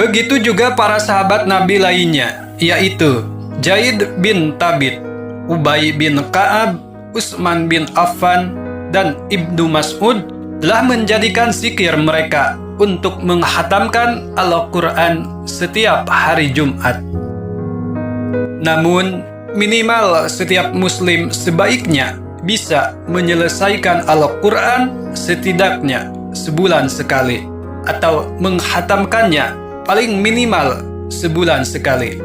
Begitu juga para sahabat Nabi lainnya, yaitu Zaid bin Thabit, Ubay bin Ka'ab, Utsman bin Affan, dan Ibnu Mas'ud telah menjadikan zikir mereka untuk menghatamkan Al-Quran setiap hari Jumat. Namun, minimal setiap muslim sebaiknya bisa menyelesaikan Al-Quran setidaknya sebulan sekali, atau menghatamkannya paling minimal sebulan sekali.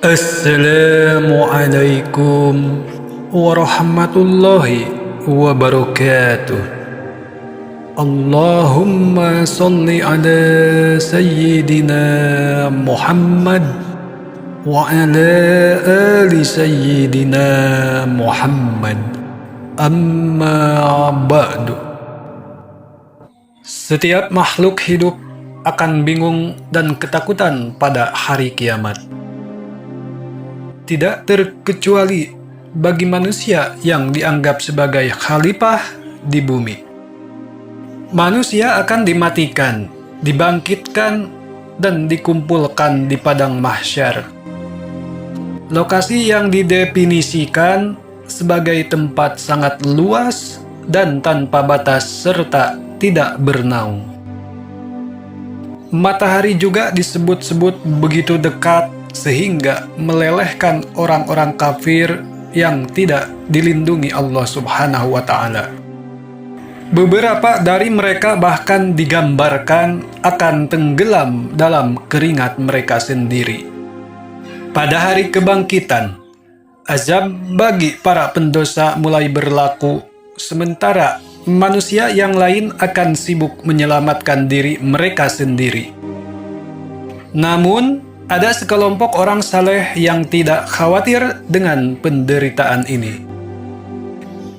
Assalamualaikum warahmatullahi wabarakatuh. Allahumma salli ala Sayyidina Muhammad wa ala ali Sayyidina Muhammad. Amma ba'du. Setiap makhluk hidup akan bingung dan ketakutan pada hari kiamat. Tidak terkecuali bagi manusia yang dianggap sebagai khalifah di bumi. Manusia akan dimatikan, dibangkitkan, dan dikumpulkan di padang mahsyar. Lokasi yang didefinisikan sebagai tempat sangat luas dan tanpa batas serta tidak bernaung. Matahari juga disebut-sebut begitu dekat sehingga melelehkan orang-orang kafir yang tidak dilindungi Allah Subhanahu wa Ta'ala. Beberapa dari mereka bahkan digambarkan akan tenggelam dalam keringat mereka sendiri. Pada hari kebangkitan, azab bagi para pendosa mulai berlaku, sementara manusia yang lain akan sibuk menyelamatkan diri mereka sendiri. Namun, ada sekelompok orang saleh yang tidak khawatir dengan penderitaan ini.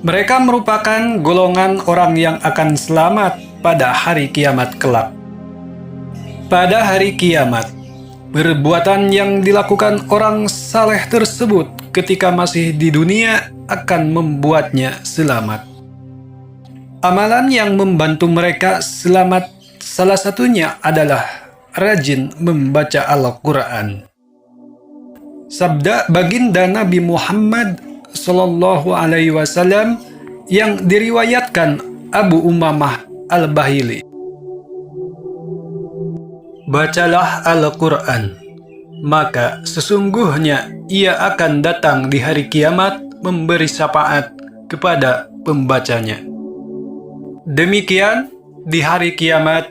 Mereka merupakan golongan orang yang akan selamat pada hari kiamat kelak. Pada hari kiamat, perbuatan yang dilakukan orang saleh tersebut ketika masih di dunia akan membuatnya selamat. Amalan yang membantu mereka selamat salah satunya adalah rajin membaca Al-Quran. Sabda baginda Nabi Muhammad Sallallahu Alaihi Wasallam yang diriwayatkan Abu Umamah Al-Bahili. Bacalah Al-Quran, maka sesungguhnya ia akan datang di hari kiamat memberi syafaat kepada pembacanya. Demikian, di hari kiamat,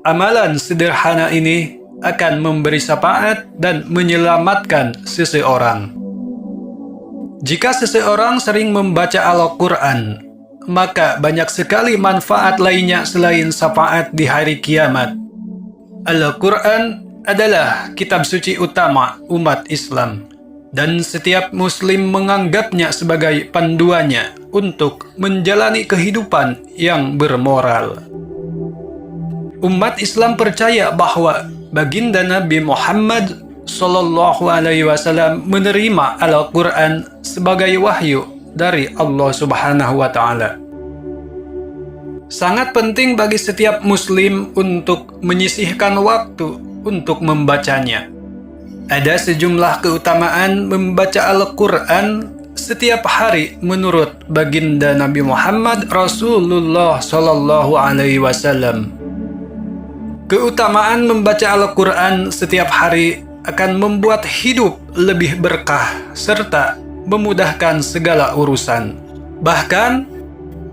amalan sederhana ini akan memberi syafaat dan menyelamatkan seseorang. Jika seseorang sering membaca Al-Quran, maka banyak sekali manfaat lainnya selain syafaat di hari kiamat. Al-Quran adalah kitab suci utama umat Islam, dan setiap muslim menganggapnya sebagai panduannya untuk menjalani kehidupan yang bermoral. Umat Islam percaya bahwa baginda Nabi Muhammad Sallallahu Alaihi Wasallam menerima Al-Quran sebagai wahyu dari Allah Subhanahu wa Ta'ala. Sangat penting bagi setiap muslim untuk menyisihkan waktu untuk membacanya. Ada sejumlah keutamaan membaca Al-Quran setiap hari menurut baginda Nabi Muhammad Rasulullah Sallallahu Alaihi Wasallam. Keutamaan membaca Al-Quran setiap hari akan membuat hidup lebih berkah serta memudahkan segala urusan. Bahkan,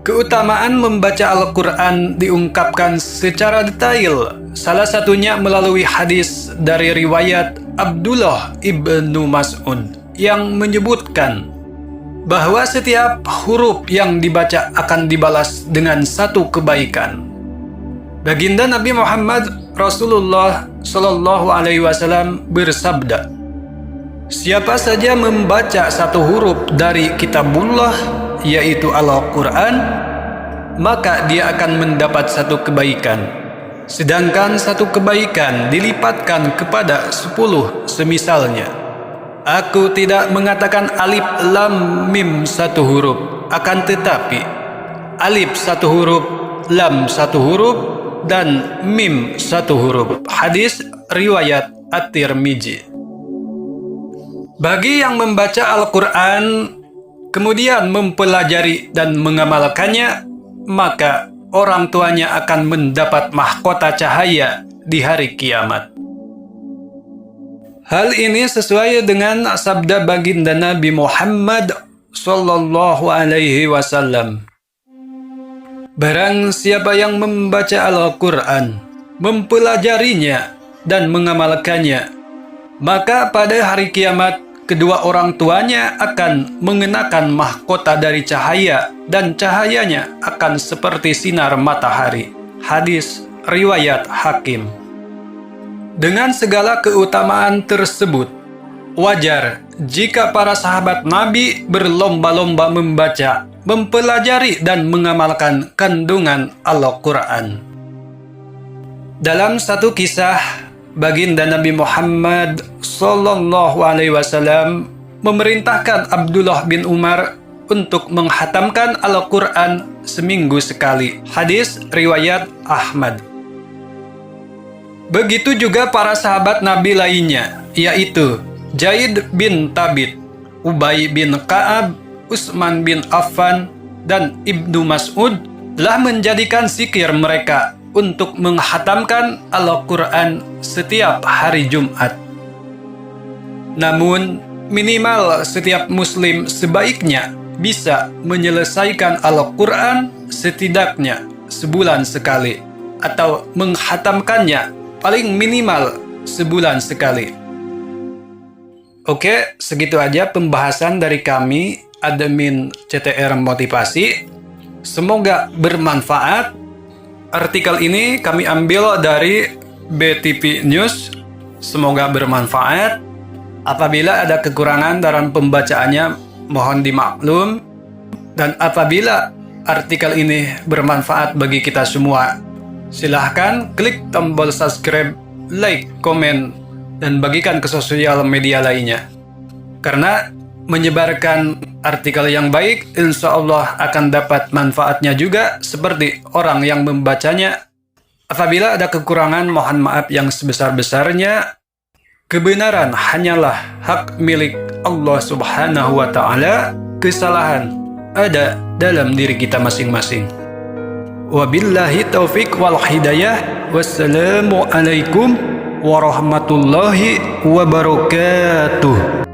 keutamaan membaca Al-Quran diungkapkan secara detail, salah satunya melalui hadis dari riwayat Abdullah ibnu Mas'ud yang menyebutkan bahwa setiap huruf yang dibaca akan dibalas dengan satu kebaikan. Baginda Nabi Muhammad Rasulullah Sallallahu Alaihi Wasallam bersabda, siapa saja membaca satu huruf dari kitabullah, yaitu Al-Quran, maka dia akan mendapat satu kebaikan. Sedangkan satu kebaikan dilipatkan kepada 10 semisalnya. Aku tidak mengatakan alif lam mim satu huruf, akan tetapi alif satu huruf, lam satu huruf, dan mim satu huruf. Hadis riwayat At-Tirmidzi. Bagi yang membaca Al-Quran kemudian mempelajari dan mengamalkannya, maka orang tuanya akan mendapat mahkota cahaya di hari kiamat. Hal ini sesuai dengan sabda baginda Nabi Muhammad sallallahu alaihi wasallam. Barang siapa yang membaca Al-Quran, mempelajarinya dan mengamalkannya, maka pada hari kiamat kedua orang tuanya akan mengenakan mahkota dari cahaya, dan cahayanya akan seperti sinar matahari. Hadis riwayat Hakim. Dengan segala keutamaan tersebut, wajar jika para sahabat Nabi berlomba-lomba membaca, mempelajari, dan mengamalkan kandungan Al-Quran. Dalam satu kisah, baginda Nabi Muhammad sallallahu alaihi wasallam memerintahkan Abdullah bin Umar untuk menghatamkan Al-Quran seminggu sekali. Hadis riwayat Ahmad. Begitu juga para sahabat Nabi lainnya, yaitu Zaid bin Thabit, Ubay bin Ka'ab, Utsman bin Affan, dan Ibnu Mas'ud telah menjadikan zikir mereka untuk menghatamkan Al-Quran setiap hari Jumat. Namun, minimal setiap muslim sebaiknya bisa menyelesaikan Al-Quran setidaknya sebulan sekali, atau menghatamkannya paling minimal sebulan sekali. Oke, segitu aja pembahasan dari kami, admin CTR Motivasi. Semoga bermanfaat. Artikel ini kami ambil dari BTV News. Semoga bermanfaat. Apabila ada kekurangan dalam pembacaannya, mohon dimaklum. Dan apabila artikel ini bermanfaat bagi kita semua, silahkan klik tombol subscribe, like, komen, dan bagikan ke sosial media lainnya. Karena menyebarkan artikel yang baik, insya Allah akan dapat manfaatnya juga seperti orang yang membacanya. Apabila ada kekurangan, mohon maaf yang sebesar-besarnya. Kebenaran hanyalah hak milik Allah Subhanahu wa Ta'ala. Kesalahan ada dalam diri kita masing-masing. Wabillahi taufik wal hidayah. Wassalamualaikum warahmatullahi wabarakatuh.